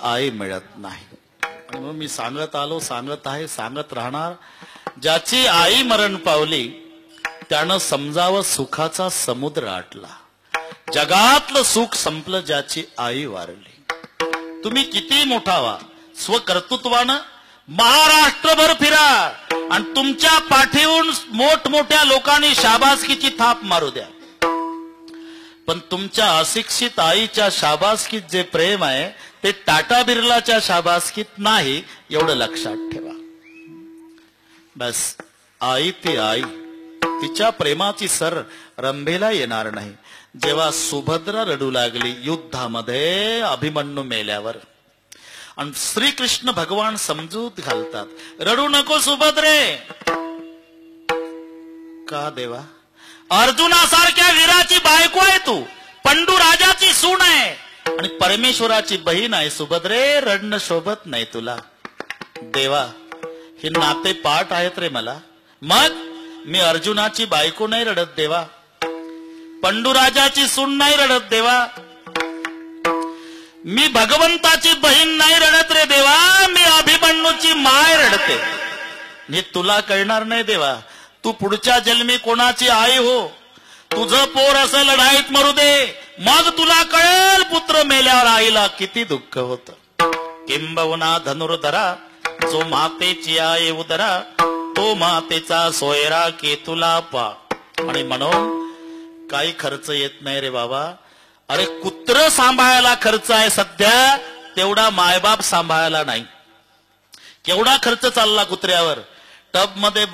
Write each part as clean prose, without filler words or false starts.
आई मिळत नाही. म्हणून मी सांगत आलो, सांगत आहे, सांगत राहणार. ज्याची आई मरण पावली त्यानं समजावं सुखाचा समुद्र आटला. जगातलं सुख संपलं ज्याची आई वारली. तुम्ही किती मोठा व्हा, स्वकर्तृत्वानं महाराष्ट्रभर फिरा आणि तुमच्या पाठीहून मोठमोठ्या लोकांनी शाबासकीची थाप मारू द्या, पण तुमच्या अशिक्षित आईच्या शाबासकीत जे प्रेम आहे ते टाटा बिर्लाच्या शाबासकीत नाही, एवढं लक्षात ठेवा. बस आई ती आई, तिच्या प्रेमाची सर रंभेला येणार नाही. जेव्हा सुभद्रा रडू लागली युद्धामध्ये अभिमन्यू मेल्यावर, आणि श्रीकृष्ण भगवान समजूत घालतात, रडू नको सुभद्रे. का देवा? अर्जुनासारख्या वीराची बायको आहे तू, पंडू राजाची सून आहे आणि परमेश्वराची बहीण आहे. सुभद्रे, रडणं शोभत नाही तुला. देवा, हे नाते पाठ आहेत रे मला. मग मी अर्जुनाची बायको नाही रडत देवा, पंडूराजाची सून नाही रडत देवा, मी भगवंताची बहीण नाही रडत रे देवा, मी अभिमन्यूची माय रडते. हे तुला कळणार नाही देवा. तू पुढच्या जन्मी कोणाची आई हो, तुझं पोर असं लढाईत मरू दे, मग तुला कळेल पुत्र मेल्यावर आईला किती दुःख होत. किंबहुना धनुर्धरा, जो मातेची आई उदरा, तो मातेचा सोयरा के तुला पा. आणि म्हणून काही खर्च येत नाही रे बाबा. अरे कुत्र सांभाळायला खर्च आहे सध्या, तेवढा मायबाप सांभाळायला नाही. केवढा खर्च चालला कुत्र्यावर. टब मध्ये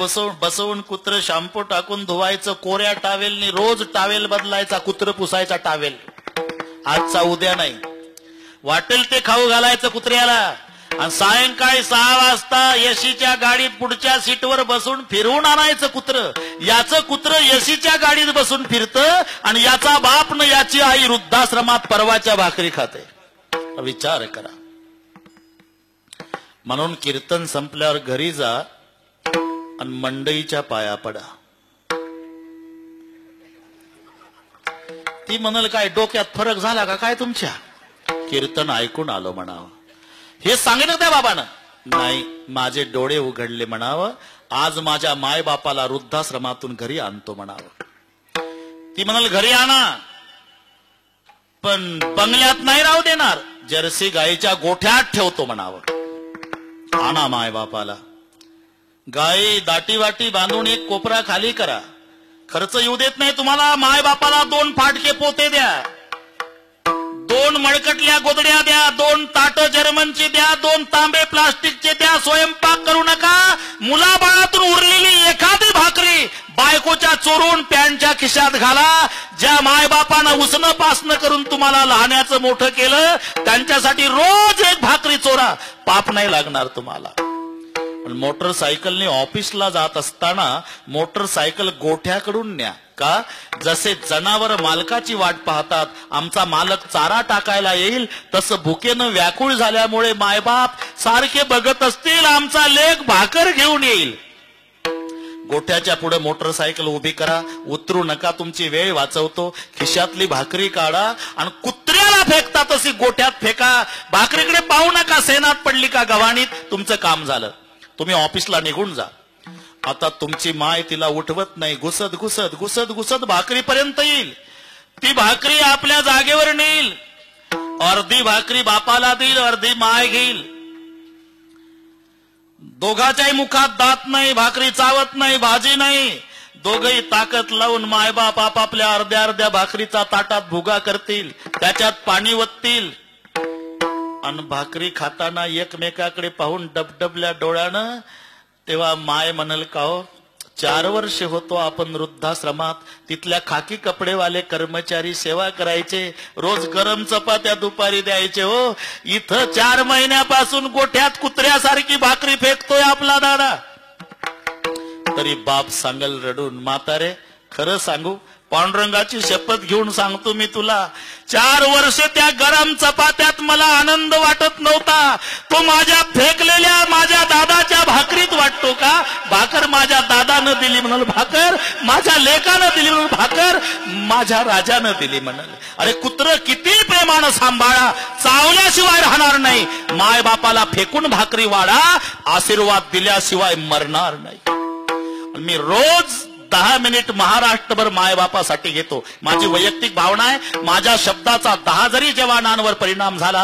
बसवून कुत्र शॅम्पू टाकून धुवायचं, कोऱ्या टावेलनी रोज टावेल बदलायचा, कुत्र पुसायचा टावेल. आजचा उद्या नाही. वाटेल ते खाऊ घालायचं कुत्र्याला, आणि सायंकाळी 6 वाजता एसीच्या गाडीत पुढच्या सीटवर बसून फिरवून आणायचं कुत्र. याचं कुत्र एसीच्या गाडीत बसून फिरतं आणि याचा बाप न याची आई वृद्धाश्रमात परवाच्या भाकरी खाते. विचार करा. म्हणून कीर्तन संपल्यावर घरी जा आणि मंडईच्या पाया पडा. ती म्हणाल काय डोक्यात फरक झाला का काय तुमच्या? कीर्तन ऐकून आलो म्हणावं. हे सांगितलं त्या बाबानं? नाही, माझे डोळे उघडले म्हणावं. आज माझ्या माय बापाला वृद्धाश्रमातून घरी आणतो म्हणावं. ती म्हणाल घरी आणा, पण बंगल्यात नाही राहू देणार, जर्सी गायीच्या गोठ्यात ठेवतो म्हणावं. आणा माय बापाला. गाई दाटी वाटी बांधून एक कोपरा खाली करा. खर्च येऊ देत नाही तुम्हाला. माय बापाला 2 फाटके पोते द्या, 2 मळकटल्या गोदड्या द्या, 2 ताट जर्मनची द्या, 2 तांबे प्लास्टिकचे द्या. स्वयंपाक करू नका. मुलाबाळातून उरलेली एखादी भाकरी बायकोच्या चोरून पॅन्टच्या खिशात घाला. ज्या मायबापानं उसनं पासनं करून तुम्हाला लहानाचं मोठं केलं, त्यांच्यासाठी रोज एक भाकरी चोरा. पाप नाही लागणार तुम्हाला. मोटरसायकलने ऑफिसला जात असताना मोटरसायकल गोठ्याकडून न्या. का? जसे जनावर मालकाची वाट पाहतात, आमचा मालक चारा टाकायला येईल, तसं भुकेनं व्याकुळ झाल्यामुळे मायबाप सारखे बघत असतील आमचा लेक भाकर घेऊन येईल. गोठ्याच्या पुढे मोटरसायकल उभी करा. उतरू नका, तुमची वेळ वाचवतो. खिशातली भाकरी काढा आणि कुत्र्याला फेकता तशी गोठ्यात फेका. भाकरीकडे पाहू नका, सेनात पडली का गव्हाणीत, तुमचं काम झालं. तुम्ही ऑफिसला निघून जा. आता तुमची माय तिला उठवत नाही. घुसत घुसत घुसत घुसत भाकरीपर्यंत येईल. ती भाकरी आपल्या जागेवर नेईल. अर्धी भाकरी बापाला देईल, अर्धी माय घेईल. दोघाच्याही मुखात दात नाही, भाकरी चावत नाही, भाजी नाही. दोघही ताकद लावून मायबाप आपापल्या अर्ध्या अर्ध्या भाकरीचा ताटात भुगा करतील, त्याच्यात पाणी वततील आणि भाकरी खाताना एकमेकाकडे पाहून डबडबल्या डोळ्यानं. तेव्हा माय म्हणल का हो, 4 वर्ष होतो आपण वृद्धाश्रमात. तिथल्या खाकी कपडेवाले कर्मचारी सेवा करायचे, रोज गरम चपात्या दुपारी द्यायचे हो. इथं 4 महिन्यापासून गोठ्यात कुत्र्यासारखी भाकरी फेकतोय आपला दादा. तरी बाप सांगल रडून, म्हातारे खरं सांगू, पांडुरंगाची शपथ घेऊन सांगतो मी तुला, 4 वर्ष त्या गरम चपात्यात मला आनंद वाटत नव्हता. तो माझ्या फेकलेल्या माझ्या दादाच्या भाकरीत वाटतो का? भाकर माझ्या दादानं दिली म्हणून भाकर, माझ्या लेकानं दिली म्हणून भाकर, माझ्या राजानं दिली म्हणून. अरे कुत्र किती प्रेमानं सांभाळा, चावल्याशिवाय राहणार नाही. माय बापाला फेकून भाकरी वाढा, आशीर्वाद दिल्याशिवाय मरणार नाही. मी रोज 10 मिनिट महाराष्ट्रभर मायबापासाठी घेतो. माझी वैयक्तिक भावना आहे, माझ्या शब्दाचा 10 जरी जवानांवर परिणाम झाला